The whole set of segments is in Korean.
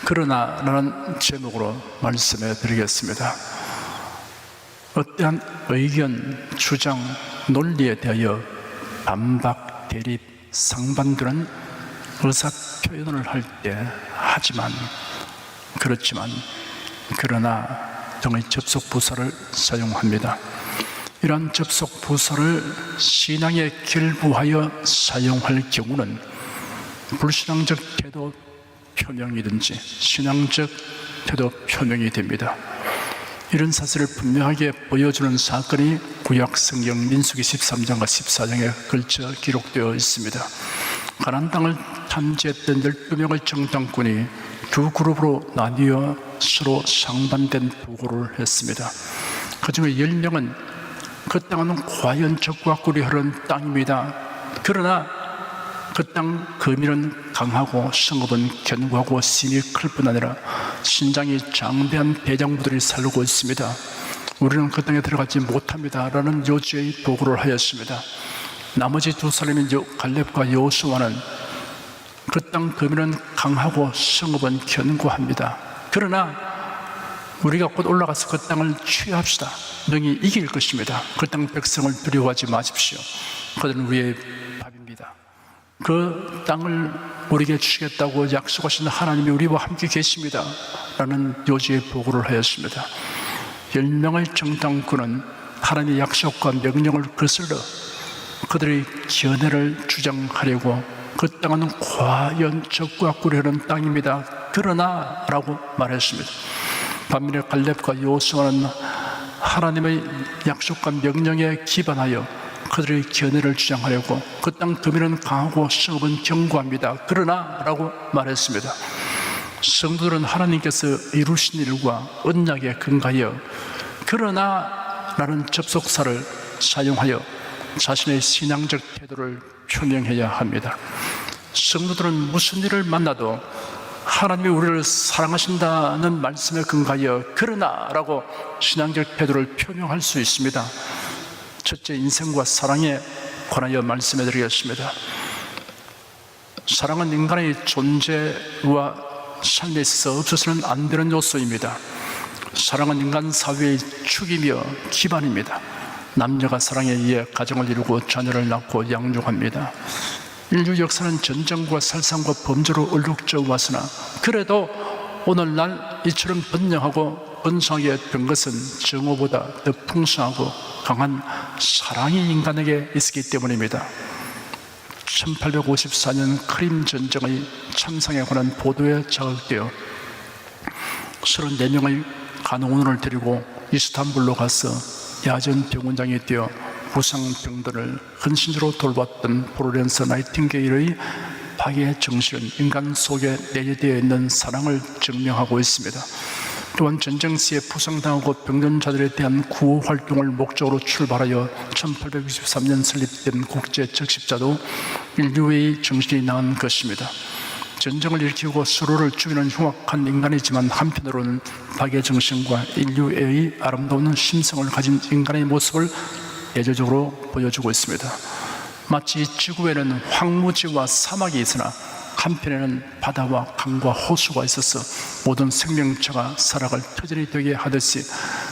그러나 라는 제목으로 말씀해 드리겠습니다. 어떠한 의견, 주장, 논리에 대하여 반박, 대립, 상반되는 의사 표현을 할 때 하지만 그러나 등의 접속 부사를 사용합니다. 이러한 접속 부사를 신앙에 결부하여 사용할 경우는 불신앙적 태도 표명이든지 신앙적 태도 표명이 됩니다. 이런 사실을 분명하게 보여주는 사건이 구약 성경 민수기 13장과 14장에 걸쳐 기록되어 있습니다. 가나안 땅을 탐지했던 12명의 정탐꾼이 두 그룹으로 나뉘어 서로 상반된 보고를 했습니다. 그 중에 10명은 그 땅은 과연 적과 꿀이 흐르는 땅입니다. 그러나 그 땅 거민은 강하고 성읍은 견고하고 심이 클 뿐 아니라 신장이 장대한 대장부들이 살고 있습니다. 우리는 그 땅에 들어가지 못합니다 라는 요지의 보고를 하였습니다. 나머지 두 사람인 갈렙과 여호수아는 그 땅 거민은 강하고 성읍은 견고합니다. 그러나 우리가 곧 올라가서 그 땅을 취합시다. 능히 이길 것입니다. 그 땅 백성을 두려워하지 마십시오. 그들은 우리의 밥입니다. 그 땅을 우리에게 주시겠다고 약속하신 하나님이 우리와 함께 계십니다 라는 요지의 보고를 하였습니다. 10명의 정탐꾼은 하나님의 약속과 명령을 거슬러 그들의 견해를 주장하려고 그 땅은 과연 적과 꿀이 흐르는 땅입니다. 그러나 라고 말했습니다. 반면에 갈렙과 여호수아는 하나님의 약속과 명령에 기반하여 그들의 견해를 주장하려고 그 땅 거민은 강하고 성읍은 견고합니다. 그러나 라고 말했습니다. 성도들은 하나님께서 이루신 일과 언약에 근거하여 그러나 라는 접속사를 사용하여 자신의 신앙적 태도를 표명해야 합니다. 성도들은 무슨 일을 만나도 하나님이 우리를 사랑하신다는 말씀에 근거하여 그러나 라고 신앙적 태도를 표명할 수 있습니다. 첫째, 인생과 사랑에 관하여 말씀해 드리겠습니다. 사랑은 인간의 존재와 삶에 있어서 없어서는 안 되는 요소입니다. 사랑은 인간 사회의 축이며 기반입니다. 남녀가 사랑에 의해 가정을 이루고 자녀를 낳고 양육합니다. 인류 역사는 전쟁과 살상과 범죄로 얼룩져 왔으나 그래도 오늘날 이처럼 번영하고 번성하게 된 것은 정오보다 더 풍성하고 강한 사랑이 인간에게 있었기 때문입니다. 1854년 크림 전쟁의 참상에 관한 보도에 자극되어 34명의 간호원을 데리고 이스탄불로 가서 야전 병원장이 되어 부상병들을 헌신적으로 돌봤던 플로렌스 나이팅게일의 파괴 정신은 인간 속에 내재되어 있는 사랑을 증명하고 있습니다. 또한 전쟁 시에 부상당하고 병전자들에 대한 구호 활동을 목적으로 출발하여 1863년 설립된 국제적십자도 인류의 정신이 낳은 것입니다. 전쟁을 일으키고 서로를 죽이는 흉악한 인간이지만 한편으로는 파괴 정신과 인류애의 아름다운 심성을 가진 인간의 모습을 예조적으로 보여주고 있습니다. 마치 지구에는 황무지와 사막이 있으나 한편에는 바다와 강과 호수가 있어서 모든 생명체가 살아갈 터전이 되게 하듯이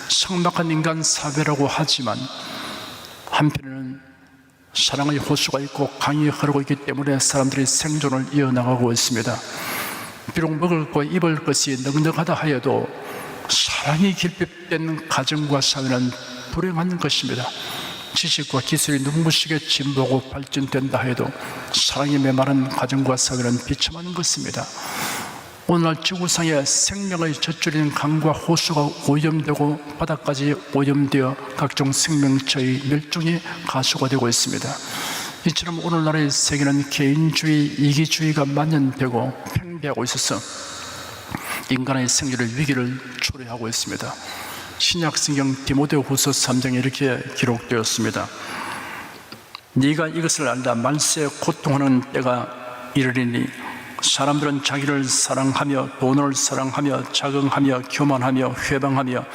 삭막한 인간 사회라고 하지만 한편에는 사랑의 호수가 있고 강이 흐르고 있기 때문에 사람들이 생존을 이어나가고 있습니다. 비록 먹을 것 입을 것이 넉넉하다 하여도 사랑이 결핍된 가정과 사회는 불행한 것입니다. 지식과 기술이 눈부시게 진보하고 발전된다 해도 사랑이 메마른 가정과 사회는 비참한 것입니다. 오늘날 지구상에 생명의 젖줄인 강과 호수가 오염되고 바다까지 오염되어 각종 생명체의 멸종이 가수가 되고 있습니다. 이처럼 오늘날의 세계는 개인주의, 이기주의가 만연되고 팽배하고 있어서 인간의 생존의 위기를 초래하고 있습니다. 신약성경 디모데후서 3장에 이렇게 기록되었습니다. 네가 이것을 알라. 말세에 고통하는 때가 이르리니 사람들은 자기를 사랑하며 돈을 사랑하며 자긍하며 교만하며 회방하며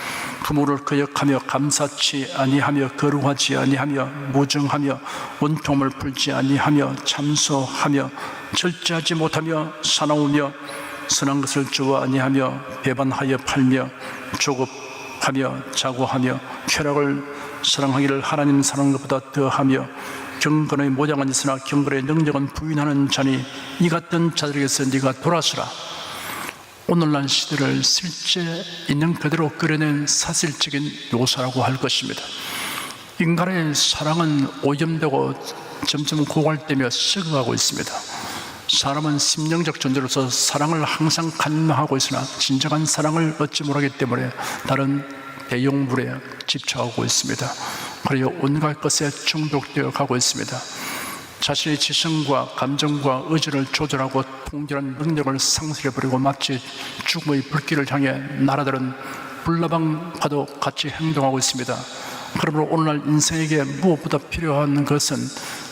부모를 거역하며 감사치 아니하며 거룩하지 아니하며 무정하며 원통을 풀지 아니하며 참소하며 절제하지 못하며 사나우며 선한 것을 좋아 아니하며 배반하여 팔며 조급하며 자고하며 쾌락을 사랑하기를 하나님 사랑하는 것보다 더하며 경건의 모장은 있으나 경건의 능력은 부인하는 자니 이 같은 자들에게서 네가 돌아서라. 오늘날 시대를 실제 있는 그대로 그려낸 사실적인 묘사라고 할 것입니다. 인간의 사랑은 오염되고 점점 고갈되며 썩어가고 있습니다. 사람은 심령적 존재로서 사랑을 항상 갈망하고 있으나 진정한 사랑을 얻지 못하기 때문에 다른 대용물에 집착하고 있습니다. 그리고 온갖 것에 중독되어 가고 있습니다. 자신의 지성과 감정과 의지를 조절하고 통제하는 능력을 상실해버리고 마치 죽음의 불길을 향해 날아드는 불나방과도 같이 행동하고 있습니다. 그러므로 오늘날 인생에게 무엇보다 필요한 것은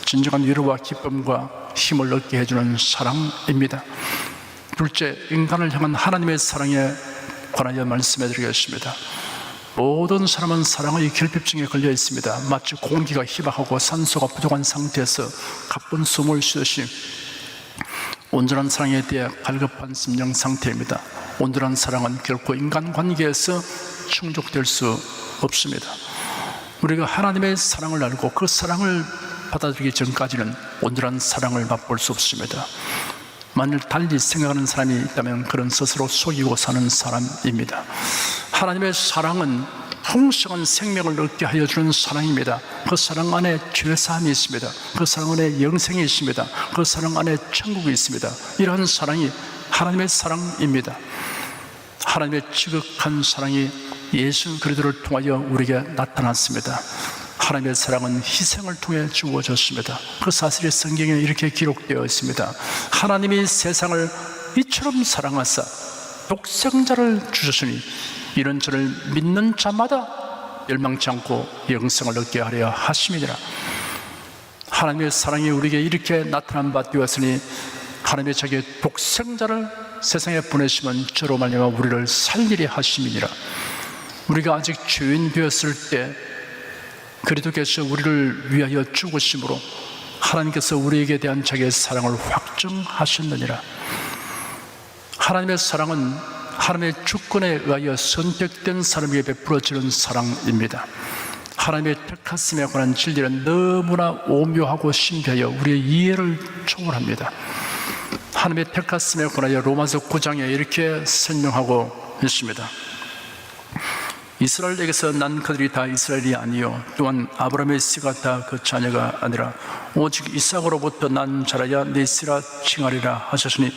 진정한 위로와 기쁨과 힘을 얻게 해주는 사랑입니다. 둘째, 인간을 향한 하나님의 사랑에 관하여 말씀해 드리겠습니다. 모든 사람은 사랑의 결핍증에 걸려 있습니다. 마치 공기가 희박하고 산소가 부족한 상태에서 가쁜 숨을 쉬듯이 온전한 사랑에 대해 갈급한 심령 상태입니다. 온전한 사랑은 결코 인간관계에서 충족될 수 없습니다. 우리가 하나님의 사랑을 알고 그 사랑을 받아들이기 전까지는 온전한 사랑을 맛볼 수 없습니다. 만일 달리 생각하는 사람이 있다면 그런 스스로 속이고 사는 사람입니다. 하나님의 사랑은 풍성한 생명을 얻게 하여 주는 사랑입니다. 그 사랑 안에 죄사함이 있습니다. 그 사랑 안에 영생이 있습니다. 그 사랑 안에 천국이 있습니다. 이러한 사랑이 하나님의 사랑입니다. 하나님의 지극한 사랑이 예수 그리스도를 통하여 우리에게 나타났습니다. 하나님의 사랑은 희생을 통해 주어졌습니다. 그 사실이 성경에 이렇게 기록되어 있습니다. 하나님이 세상을 이처럼 사랑하사 독생자를 주셨으니 이런 저를 믿는 자마다 멸망치 않고 영생을 얻게 하려 하심이니라. 하나님의 사랑이 우리에게 이렇게 나타난 바 되었으니 하나님의 자기의 독생자를 세상에 보내시면 저로 말미암아 우리를 살리려 하심이니라. 우리가 아직 죄인 되었을 때 그리스도께서 우리를 위하여 죽으심으로 하나님께서 우리에게 대한 자기의 사랑을 확증하셨느니라. 하나님의 사랑은 하나님의 주권에 의하여 선택된 사람에게 베풀어지는 사랑입니다. 하나님의 택하심에 관한 진리는 너무나 오묘하고 신비하여 우리의 이해를 초월합니다. 하나님의 택하심에 관하여 로마서 9장에 이렇게 설명하고 있습니다. 이스라엘에게서 난 그들이 다 이스라엘이 아니요 또한 아브라함의 씨가 다 그 자녀가 아니라 오직 이삭으로부터 난 자라야 내 씨라 칭하리라 하셨으니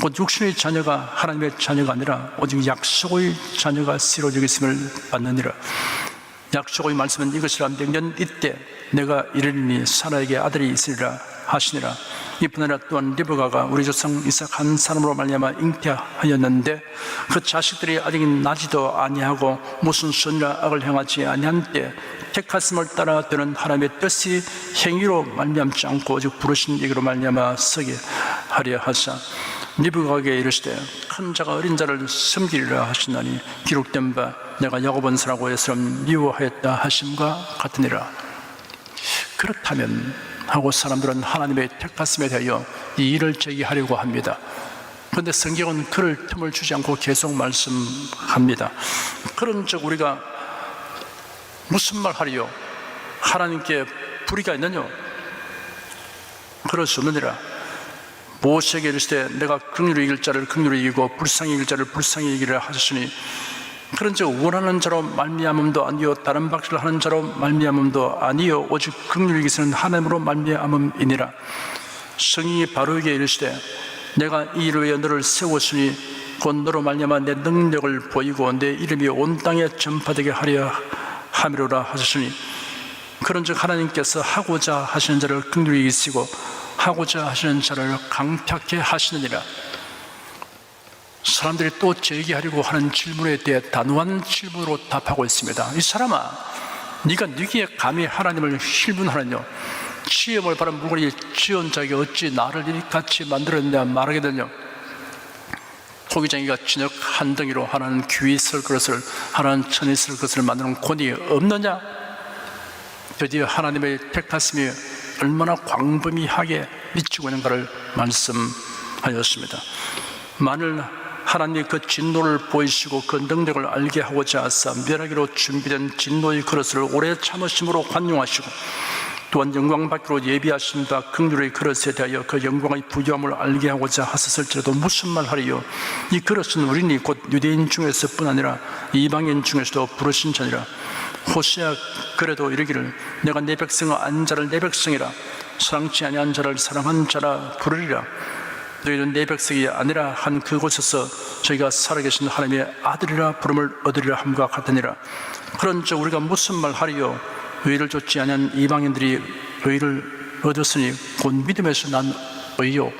곧 육신의 자녀가 하나님의 자녀가 아니라 오직 약속의 자녀가 씨로 여기심을 받느니라. 약속의 말씀은 이것이라. 명년 이때 내가 이르리니 사라에게 아들이 있으리라 하시니라. 이뿐 아니라 또한 리브가가 우리 조상 이삭 한 사람으로 말미암아 잉태하였는데 그 자식들이 아직 나지도 아니하고 무슨 선이나 악을 행하지 아니한 때 택하심을 따라 되는 하나님의 뜻이 행위로 말미암지 않고 오직 부르신 얘기로 말미암아 서게 하려 하사 리브가에게 이르시되 큰 자가 어린 자를 섬기리라 하시나니 기록된 바 내가 야곱 원수라고 에스름 미워하였다 하심과 같으니라. 그렇다면 하고 사람들은 하나님의 택하심에 대하여 이 일을 제기하려고 합니다. 그런데 성경은 그럴 틈을 주지 않고 계속 말씀합니다. 그런 즉 우리가 무슨 말 하리요? 하나님께 불의가 있느냐? 그럴 수 없느니라. 모세에게 이르시되 내가 긍휼히 이길 자를 긍휼히 이기고 불쌍히 이길 자를 불쌍히 이기라 하셨으니 그런즉 원하는 자로 말미암음도 아니요 다른 박식을 하는 자로 말미암음도 아니요 오직 긍휼히 이기시는 하나님으로 말미암음이니라. 성령이 바로에게 이르시되 내가 이 일을 위해 너를 세웠으니 곧 너로 말미암아 내 능력을 보이고 내 이름이 온 땅에 전파되게 하려 함이로라 하셨으니 그런즉 하나님께서 하고자 하시는 자를 긍휼히 이기시고 하고자 하시는 자를 강팍해 하시느니라. 사람들이 또 제기하려고 하는 질문에 대해 단호한 질문으로 답하고 있습니다. 이 사람아, 네가 누구에 감히 하나님을 힐문하느냐? 시험을 받은 물건이 지은 자에게 어찌 나를 이같이 만들었냐 말하게 되냐? 토기장이가 진흙 한 덩이로 하나는 귀 쓸 것을 하나는 천이 쓸 것을 만드는 권이 없느냐? 드디어 하나님의 택하심이 얼마나 광범위하게 미치고 있는가를 말씀하였습니다. 만일 하나님이 그 진노를 보이시고 그 능력을 알게 하고자 하사 멸하기로 준비된 진노의 그릇을 오래 참으심으로 관용하시고 또한 영광 받기로 예비하신 바 긍휼의 그릇에 대하여 그 영광의 부유함을 알게 하고자 하셨을지라도 무슨 말 하리요? 이 그릇은 우리니 곧 유대인 중에서 뿐 아니라 이방인 중에서도 부르신 자니라. 호시아 그래도 이르기를 내가 내 백성을 안 자를 내 백성이라 사랑치 아니한 자를 사랑한 자라 부르리라. 너희는 내 백성이 아니라 한 그곳에서 저희가 살아계신 하나님의 아들이라 부름을 얻으리라 함과 같으니라. 그런즉 우리가 무슨 말 하리요? 의를 좇지 아니한 이방인들이 의를 얻었으니 곧 믿음에서 난 의요.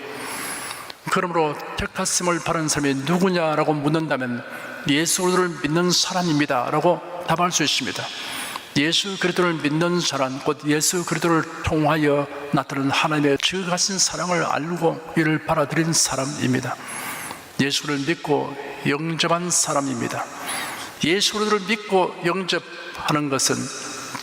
그러므로 택하심을 바라는 사람이 누구냐라고 묻는다면 예수를 믿는 사람입니다 라고 답할 수 있습니다. 예수 그리스도를 믿는 사람, 곧 예수 그리스도를 통하여 나타난 하나님의 지극하신 사랑을 알고 이를 받아들인 사람입니다. 예수를 믿고 영접한 사람입니다. 예수 그리스도를 믿고 영접하는 것은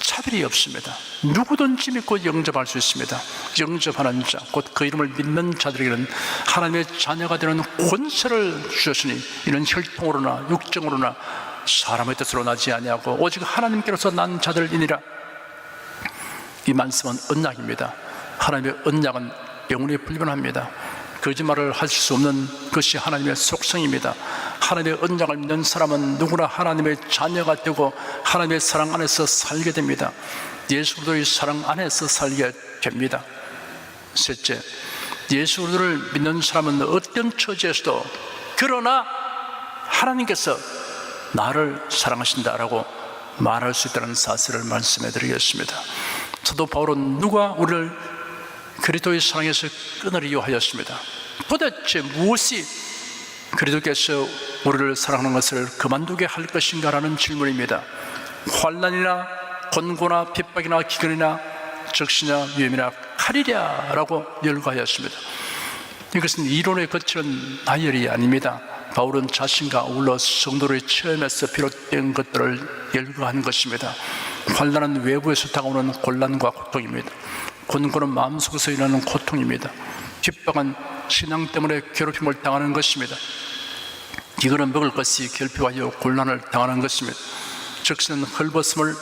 차별이 없습니다. 누구든지 믿고 영접할 수 있습니다. 영접하는 자, 곧 그 이름을 믿는 자들에게는 하나님의 자녀가 되는 권세를 주셨으니 이는 혈통으로나 육정으로나 사람의 뜻으로 나지 아니하고 오직 하나님께로서 난 자들이니라. 이 말씀은 언약입니다. 하나님의 언약은 영원히 불변합니다. 거짓말을 하실 수 없는 것이 하나님의 속성입니다. 하나님의 언약을 믿는 사람은 누구나 하나님의 자녀가 되고 하나님의 사랑 안에서 살게 됩니다. 예수 그리스도의 사랑 안에서 살게 됩니다. 셋째, 예수 그리스도를 믿는 사람은 어떤 처지에서도 그러나 하나님께서 나를 사랑하신다라고 말할 수 있다는 사실을 말씀해 드리겠습니다. 사도 바울은 누가 우리를 그리스도의 사랑에서 끊으리요 하였습니다. 도대체 무엇이 그리스도께서 우리를 사랑하는 것을 그만두게 할 것인가 라는 질문입니다. 환난이나 권고나 핍박이나 기근이나 적시나 위험이나 칼이랴 라고 열거하였습니다. 이것은 이론에 거치는 나열이 아닙니다. 바울은 자신과 아울러 성도의 체험에서 비롯된 것들을 열거한 것입니다. 환난은 외부에서 다가오는 곤란과 고통입니다. 권고는 마음속에서 일어나는 고통입니다. 핍박은 신앙 때문에 괴롭힘을 당하는 것입니다. 이거는 먹을 것이 결핍하여 곤란을 당하는 것입니다. 적시는 헐벗음을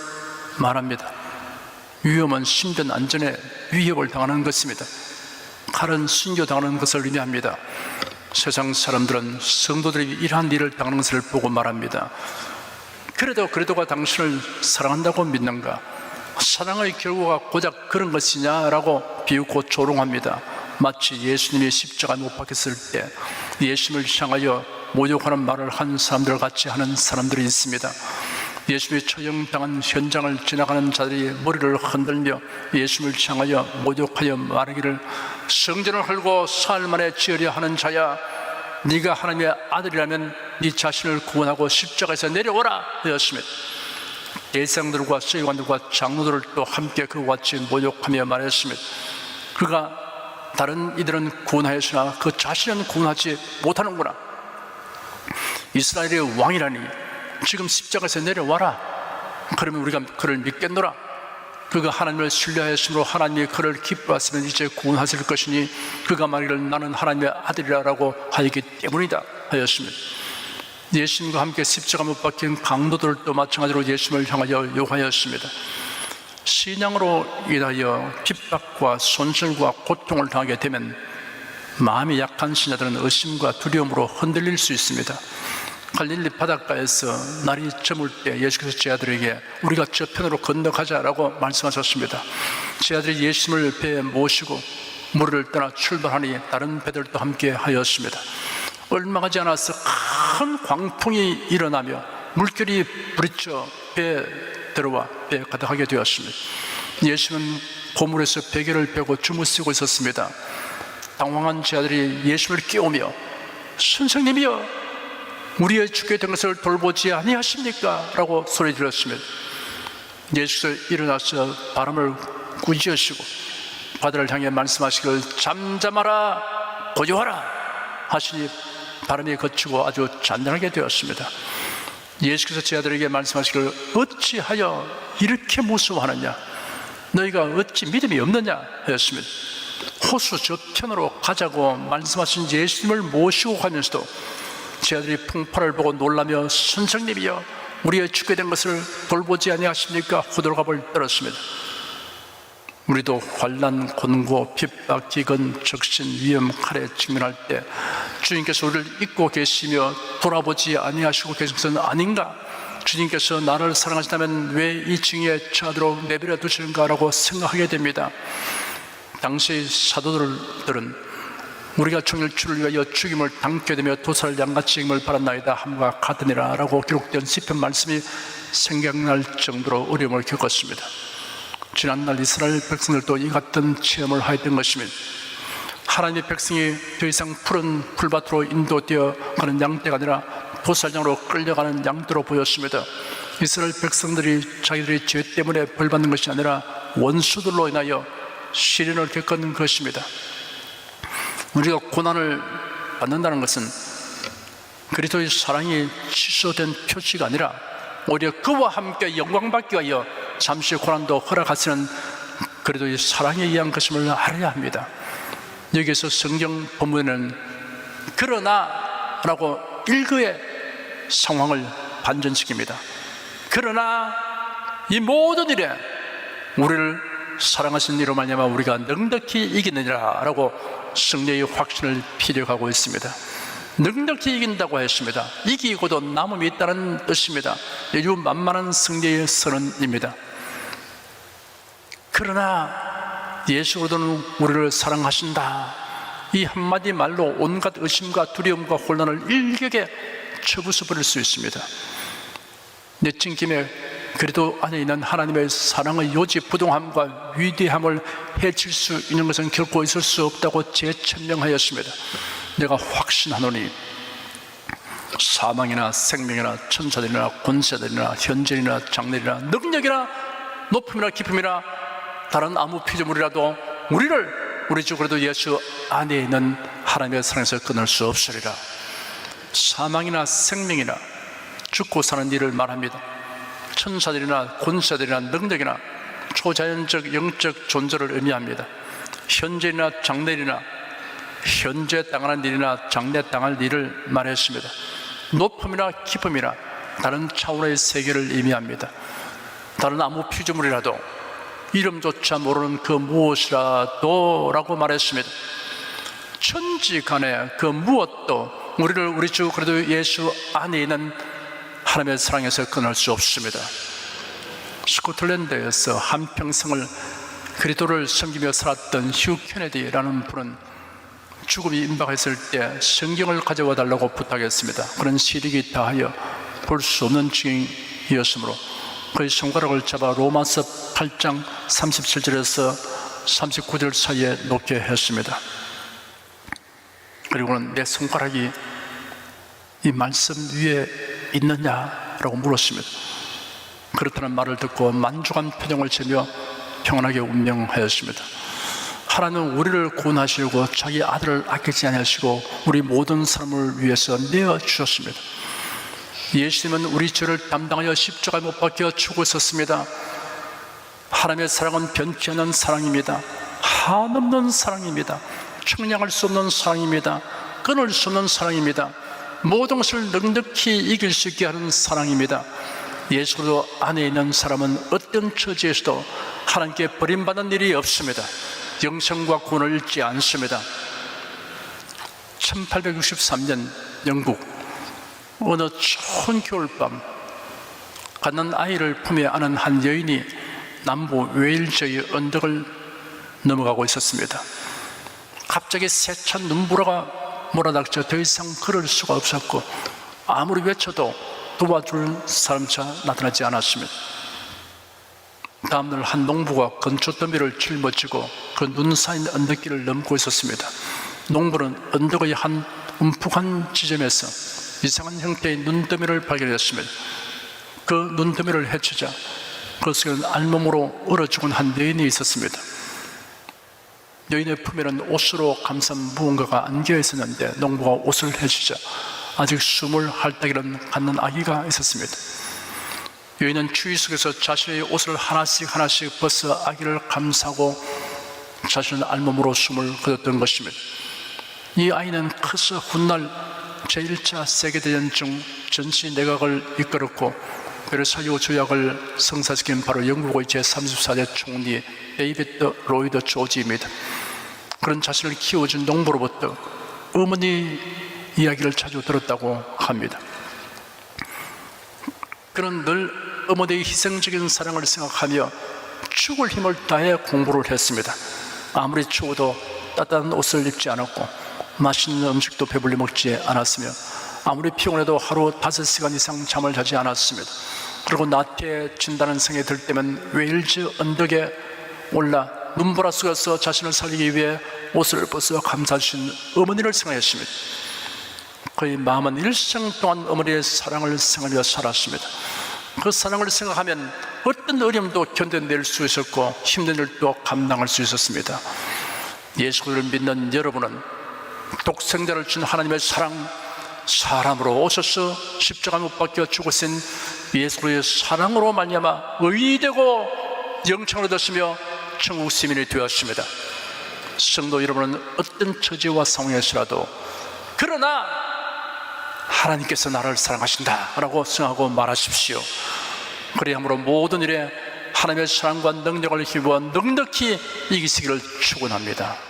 말합니다. 위험은 신변 안전에 위협을 당하는 것입니다. 칼은 순교당하는 것을 의미합니다. 세상 사람들은 성도들이 이러한 일을 당하는 것을 보고 말합니다. 그래도 그리스도가 당신을 사랑한다고 믿는가? 사랑의 결과가 고작 그런 것이냐라고 비웃고 조롱합니다. 마치 예수님이 십자가에 못 박혔을 때 예수님을 향하여 모욕하는 말을 한 사람들 같이 하는 사람들이 있습니다. 예수님이 처형당한 현장을 지나가는 자들이 머리를 흔들며 예수님을 향하여 모욕하여 말하기를 성전을 헐고 사흘 만에 지으려 하는 자야, 네가 하나님의 아들이라면 네 자신을 구원하고 십자가에서 내려오라 하였습니다. 대상들과 서기관들과 장로들을 또 함께 그와 같이 모욕하며 말했습니다. 그가 다른 이들은 구원하였으나 그 자신은 구원하지 못하는구나. 이스라엘의 왕이라니 지금 십자가에서 내려와라. 그러면 우리가 그를 믿겠노라. 그가 하나님을 신뢰하였으므로 하나님이 그를 기뻐하시면 이제 구원하실 것이니 그가 말하기를 나는 하나님의 아들이라고 하였기 때문이다 하였습니다. 예수님과 함께 십자가 못 박힌 강도들도 마찬가지로 예수님을 향하여 요구하였습니다. 신앙으로 인하여 핍박과 손실과 고통을 당하게 되면 마음이 약한 신자들은 의심과 두려움으로 흔들릴 수 있습니다. 갈릴리 바닷가에서 날이 저물 때 예수께서 제 아들에게 우리가 저편으로 건너가자라고 말씀하셨습니다. 제 아들이 예수님을 배에 모시고 물을 떠나 출발하니 다른 배들도 함께 하였습니다. 얼마 가지 않아서 큰 광풍이 일어나며 물결이 부딪혀 배에 들어와 배에 가득하게 되었습니다. 예수님은 고물에서 베개를 빼고 주무시고 있었습니다. 당황한 제 아들이 예수님을 깨우며 선생님이여 우리의 죽게 된 것을 돌보지 아니하십니까? 라고 소리 질렀습니다. 예수께서 일어나서 바람을 꾸짖으시고 바다를 향해 말씀하시기를 잠잠하라 고요하라 하시니 바람이 그치고 아주 잔잔하게 되었습니다. 예수께서 제 아들에게 말씀하시기를 어찌하여 이렇게 무서워하느냐? 너희가 어찌 믿음이 없느냐? 하였습니다. 호수 저편으로 가자고 말씀하신 예수님을 모시고 가면서도 제 아들이 풍파를 보고 놀라며 선생님이여 우리의 죽게 된 것을 돌보지 아니하십니까? 호들갑을 떨었습니다. 우리도 환난, 곤고, 핍박, 기근, 적신, 위험, 칼에 직면할 때 주님께서 우리를 잊고 계시며 돌아보지 아니하시고 계신 것은 아닌가? 주님께서 나를 사랑하신다면 왜 이 징에 처하도록 내버려 두시는가라고 생각하게 됩니다. 당시 사도들은 우리가 종일 주를 위하여 죽임을 당케 되며 도살을 양같이 죽임을 받았나이다 함과 같으니라 라고 기록된 시편 말씀이 생각날 정도로 어려움을 겪었습니다. 지난날 이스라엘 백성들도 이 같은 체험을 하였던 것입니다. 하나님의 백성이 더 이상 푸른 풀밭으로 인도되어 가는 양떼가 아니라 도살장으로 끌려가는 양떼로 보였습니다. 이스라엘 백성들이 자기들의 죄 때문에 벌받는 것이 아니라 원수들로 인하여 시련을 겪은 것입니다. 우리가 고난을 받는다는 것은 그리스도의 사랑이 취소된 표시가 아니라 오히려 그와 함께 영광받기 위하여 잠시 고난도 허락하시는 그리스도의 사랑에 의한 것임을 알아야 합니다. 여기에서 성경 본문에는 그러나 라고 일거의 상황을 반전시킵니다. 그러나 이 모든 일에 우리를 사랑하신 이로 말미암아 우리가 넉넉히 이기느니라 라고 승리의 확신을 피력하고 있습니다. 넉넉히 이긴다고 했습니다. 이기고도 남음이 있다는 뜻입니다. 아주 만만한 승리의 선언입니다. 그러나 예수 그리스도는 우리를 사랑하신다, 이 한마디 말로 온갖 의심과 두려움과 혼란을 일격에 쳐부숴버릴 수 있습니다. 내친 김에 그래도 안에 있는 하나님의 사랑의 요지부동함과 위대함을 해칠 수 있는 것은 결코 있을 수 없다고 재천명하였습니다. 내가 확신하노니 사망이나 생명이나 천사들이나 권세들이나 현재이나 장래이나 능력이나 높음이나 깊음이나 다른 아무 피조물이라도 우리 주 그리스도 예수 안에 있는 하나님의 사랑에서 끊을 수 없으리라. 사망이나 생명이나 죽고 사는 일을 말합니다. 천사들이나 권세들이나 능력이나 초자연적 영적 존재를 의미합니다. 현재나 장래이나 현재 당하는 일이나 장래 당할 일을 말했습니다. 높음이나 깊음이나 다른 차원의 세계를 의미합니다. 다른 아무 피조물이라도 이름조차 모르는 그 무엇이라도 라고 말했습니다. 천지간에 그 무엇도 우리를 우리 주 그리스도 예수 안에 있는 하나님의 사랑에서 끊을 수 없습니다. 스코틀랜드에서 한평생을 그리스도를 섬기며 살았던 휴 케네디라는 분은 죽음이 임박했을 때 성경을 가져와 달라고 부탁했습니다. 그런 시력이 다하여 볼 수 없는 증이었으므로 그의 손가락을 잡아 로마서 8장 37절에서 39절 사이에 놓게 했습니다. 그리고는 내 손가락이 이 말씀 위에 있느냐라고 물었습니다. 그렇다는 말을 듣고 만족한 표정을 지으며 평안하게 운명하였습니다. 하나님은 우리를 구원하시려고 자기 아들을 아끼지 아니하시고 우리 모든 사람을 위해서 내어주셨습니다. 예수님은 우리 죄를 담당하여 십자가에 못 박혀 죽으셨습니다. 하나님의 사랑은 변치 않는 사랑입니다. 한없는 사랑입니다. 청량할 수 없는 사랑입니다. 끊을 수 없는 사랑입니다. 모든 것을 넉넉히 이길 수 있게 하는 사랑입니다. 예수 그리스도 안에 있는 사람은 어떤 처지에서도 하나님께 버림받는 일이 없습니다. 영생과 구원을 잃지 않습니다. 1863년 영국 어느 추운 겨울밤 갓난 아이를 품에 안은 한 여인이 남부 웨일즈의 언덕을 넘어가고 있었습니다. 갑자기 세찬 눈보라가 몰아닥쳐 더 이상 걸을 수가 없었고 아무리 외쳐도 도와줄 사람조차 나타나지 않았습니다. 다음날 한 농부가 건초더미를 짊어지고 그 눈 쌓인 언덕길을 넘고 있었습니다. 농부는 언덕의 한 움푹한 지점에서 이상한 형태의 눈더미를 발견했습니다. 그 눈더미를 헤치자 그 속에는 알몸으로 얼어 죽은 한 여인이 있었습니다. 여인의 품에는 옷으로 감싼 무언가가 안겨 있었는데 농부가 옷을 헤치자 아직 숨을 헐떡이는 갖는 아기가 있었습니다. 여인은 추위 속에서 자신의 옷을 하나씩 벗어 아기를 감싸고 자신은 알몸으로 숨을 거뒀던 것입니다. 이 아이는 커서 훗날 제1차 세계대전 중 전시 내각을 이끌었고 베르사유 조약을 성사시킨 바로 영국의 제34대 총리 데이비드 로이드 조지입니다. 그런 자신을 키워준 농부로부터 어머니 이야기를 자주 들었다고 합니다. 그는 늘 어머니의 희생적인 사랑을 생각하며 죽을 힘을 다해 공부를 했습니다. 아무리 추워도 따뜻한 옷을 입지 않았고 맛있는 음식도 배불리 먹지 않았으며 아무리 피곤해도 하루 5시간 이상 잠을 자지 않았습니다. 그리고 나태해진다는 생각이 들 때면 웨일즈 언덕에 올라 눈보라 속에서 자신을 살리기 위해 옷을 벗어 감싸주신 어머니를 생각했습니다. 그의 마음은 일생 동안 어머니의 사랑을 생각하며 살았습니다. 그 사랑을 생각하면 어떤 어려움도 견뎌낼 수 있었고 힘든 일도 감당할 수 있었습니다. 예수를 믿는 여러분은 독생자를 준 하나님의 사랑, 사람으로 오셔서 십자가 못 박혀 죽으신 예수의 사랑으로 말미암아 의되고 영생을 얻으시며 천국 시민이 되었습니다. 성도 여러분은 어떤 처지와 상황에서라도 그러나 하나님께서 나를 사랑하신다 라고 생각하고 말하십시오. 그리함으로 모든 일에 하나님의 사랑과 능력을 힘입어 넉넉히 이기시기를 축원합니다.